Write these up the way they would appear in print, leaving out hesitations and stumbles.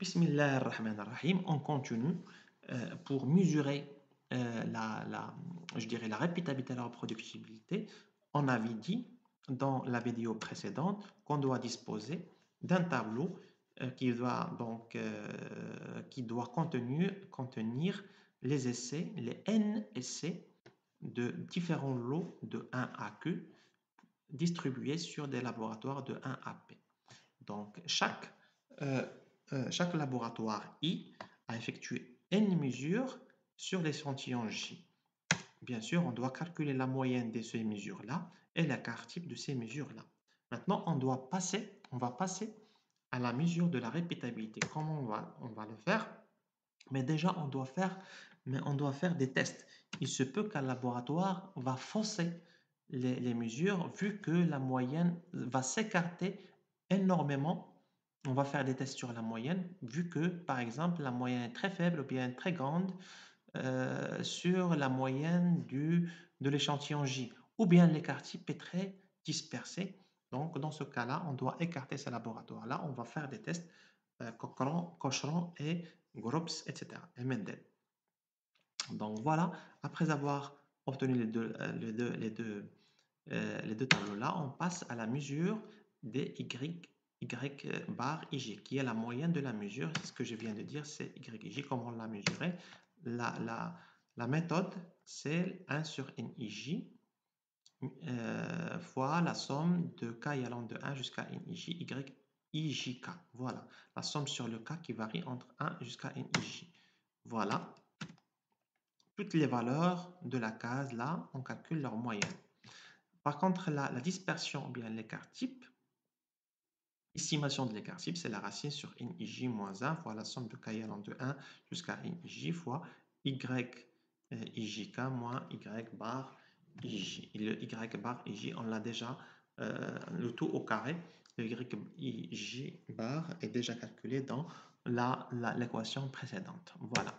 Bismillah ar-Rahman ar-Rahim, on continue pour mesurer je dirais la répétabilité et la reproductibilité. On avait dit dans la vidéo précédente qu'on doit disposer d'un tableau qui doit contenir les essais, les N essais de différents lots de 1 à Q distribués sur des laboratoires de 1 à P. Donc, euh, chaque laboratoire I a effectué N mesures sur l'échantillon J. Bien sûr, on doit calculer la moyenne de ces mesures-là et l'écart type de ces mesures-là. Maintenant, on va passer à la mesure de la répétabilité. Comment on va le faire? Mais déjà, on doit faire des tests. Il se peut qu'un laboratoire va fausser les mesures vu que la moyenne va s'écarter énormément. On va faire des tests sur la moyenne vu que, par exemple, la moyenne est très faible ou bien très grande sur la moyenne de l'échantillon J. Ou bien l'écart type est très dispersé. Donc, dans ce cas-là, on doit écarter ces laboratoires-là. On va faire des tests Cochran et Grops, etc. et Mendel. Donc voilà, après avoir obtenu les deux tableaux-là, on passe à la mesure des Y bar IJ, qui est la moyenne de la mesure. C'est ce que je viens de dire, c'est YIJ, comment on l'a mesuré. La méthode, c'est 1 sur NIJ fois la somme de K allant de 1 jusqu'à NIJ, YIJK. Voilà, la somme sur le K qui varie entre 1 jusqu'à NIJ. Voilà, toutes les valeurs de la case, là, on calcule leur moyenne. Par contre, la dispersion ou bien l'écart type, estimation de l'écart type, c'est la racine sur NIJ moins 1 fois la somme de K allant de 1 jusqu'à NIJ fois YIJK moins Y bar IJ. Et le Y bar IJ, on l'a déjà, le tout au carré, le YIJ bar est déjà calculé dans l'équation précédente. Voilà.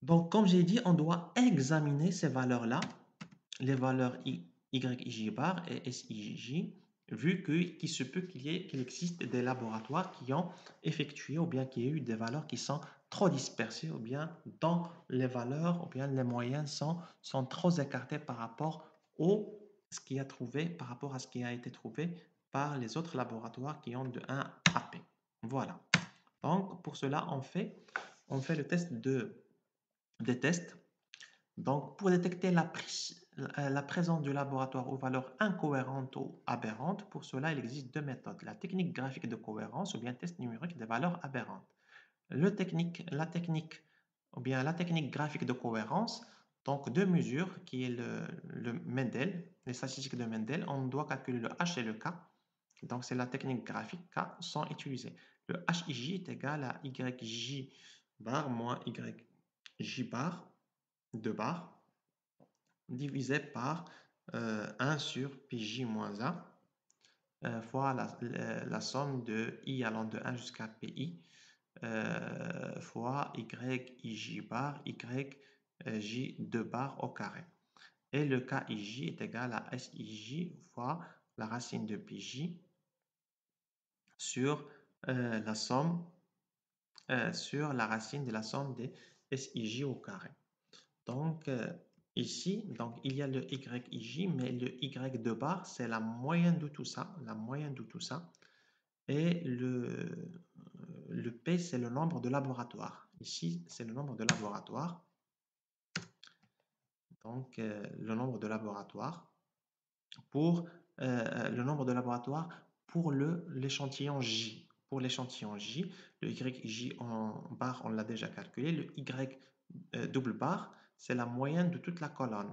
Donc, comme j'ai dit, on doit examiner ces valeurs-là, les valeurs YIJ bar et SIJ, vu qu'il se peut qu'il existe des laboratoires qui ont effectué ou bien qui ont eu des valeurs qui sont trop dispersées ou bien dont les valeurs ou bien les moyennes sont trop écartées par rapport par rapport à ce qui a été trouvé par les autres laboratoires qui ont de 1 à P. Voilà. Donc, pour cela, on fait le test des tests. Donc, pour détecter la présence du laboratoire aux valeurs incohérentes ou aberrantes, pour cela, il existe deux méthodes. La technique graphique de cohérence ou bien test numérique des valeurs aberrantes. La technique graphique de cohérence, donc deux mesures, qui est le Mendel, les statistiques de Mendel, on doit calculer le H et le K. Donc, c'est la technique graphique K sont utilisées. Le HIJ est égal à YJ bar moins YJ bar, 2 bar, divisé par 1 sur PJ moins 1 fois la somme de I allant de 1 jusqu'à PI fois YIJ bar, YJ 2 bar au carré. Et le KIJ est égal à SIJ fois la racine de PJ sur la somme sur la racine de la somme des SIJ au carré. Donc, ici, donc, il y a le YIJ, mais le Y de bar, c'est la moyenne de tout ça, la moyenne de tout ça. Et le P, c'est le nombre de laboratoires. Ici, c'est le nombre de laboratoires. Donc, le nombre de laboratoires pour l'échantillon J. Pour l'échantillon J, le YJ en barre, on l'a déjà calculé. Le Y double barre, c'est la moyenne de toute la colonne.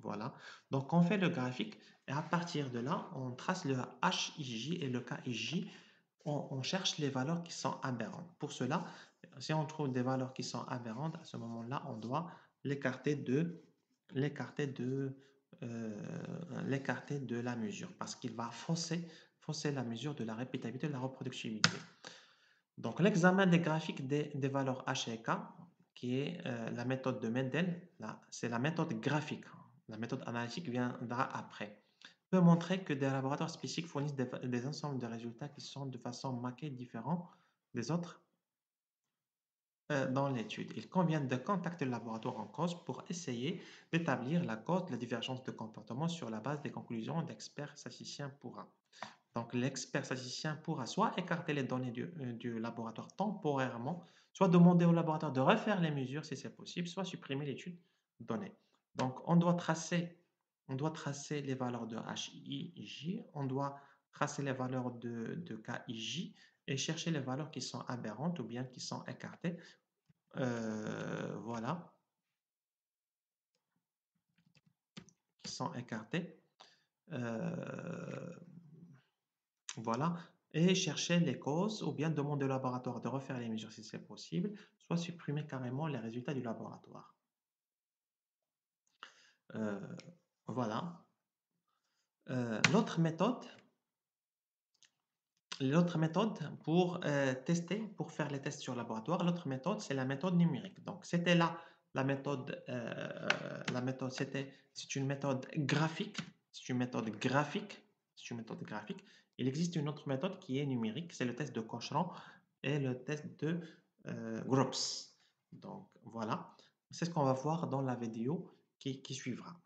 Voilà. Donc, on fait le graphique et à partir de là, on trace le HIJ et le KIJ. On cherche les valeurs qui sont aberrantes. Pour cela, si on trouve des valeurs qui sont aberrantes, à ce moment-là, on doit l'écarter l'écarter de, l'écarter de la mesure parce qu'il va fausser la mesure de la répétabilité et de la reproductibilité. Donc, l'examen des graphiques des valeurs H et K, qui est la méthode de Mendel, c'est la méthode graphique. La méthode analytique viendra après. Peut montrer que des laboratoires spécifiques fournissent des ensembles de résultats qui sont de façon marquée différents des autres dans l'étude. Il convient de contacter le laboratoire en cause pour essayer d'établir la cause de la divergence de comportement sur la base des conclusions d'experts statisticiens pourra. Donc, l'expert statisticien pourra soit écarter les données du laboratoire temporairement, soit demander au laboratoire de refaire les mesures si c'est possible, soit supprimer l'étude donnée. Donc, on doit tracer les valeurs de HIJ, on doit tracer les valeurs de KIJ et chercher les valeurs qui sont aberrantes ou bien qui sont écartées. Voilà, qui sont écartées. Voilà, et chercher les causes ou bien demander au laboratoire de refaire les mesures si c'est possible, soit supprimer carrément les résultats du laboratoire. Euh, voilà. L'autre méthode pour tester, pour faire les tests sur laboratoire, l'autre méthode, c'est la méthode numérique. Donc, c'était là c'est une méthode graphique. C'est une méthode graphique. C'est une méthode graphique. Il existe une autre méthode qui est numérique, c'est le test de Cochran et le test de Groups. Donc, voilà. C'est ce qu'on va voir dans la vidéo qui suivra.